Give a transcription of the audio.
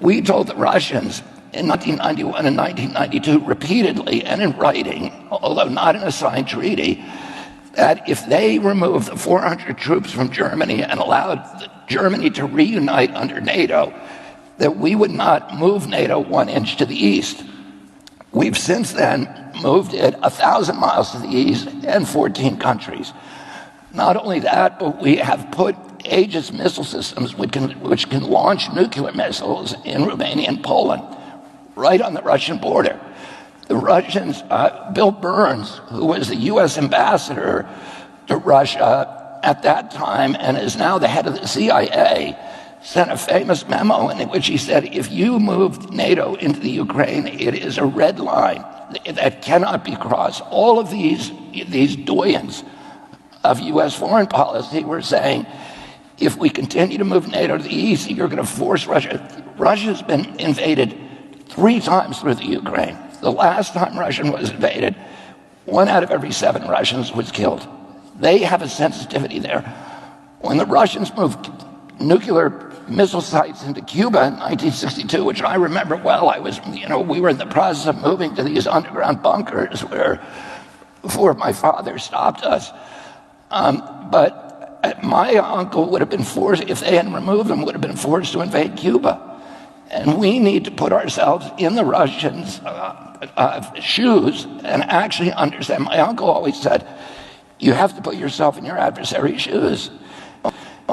We told the Russians in 1991 and 1992 repeatedly and in writing, although not in a signed treaty, that if they removed the 400 troops from Germany and allowed Germany to reunite under NATO, that we would not move NATO 1 inch to the east. We've since then moved it 1,000 miles to the east and 14 countries. Not only that, but we have put Aegis missile systems which can launch nuclear missiles in Romania and Poland, right on the Russian border. The Russians, Bill Burns, who was the U.S. ambassador to Russia at that time and is now the head of the CIA, sent a famous memo in which he said, if you moved NATO into the Ukraine, it is a red line that cannot be crossed. All of these doyens of U.S. foreign policy were saying, if we continue to move NATO to the east, you're going to force Russia. Russia's been invaded 3 times through the Ukraine. The last time Russia was invaded, 1 out of every 7 Russians was killed. They have a sensitivity there. When the Russians moved nuclear missile sites into Cuba in 1962, which I remember well, we were in the process of moving to these underground bunkers before my father stopped us. But my uncle would have been forced, if they hadn't removed them, would have been forced to invade Cuba. And we need to put ourselves in the Russians' shoes and actually understand. My uncle always said, you have to put yourself in your adversary's shoes.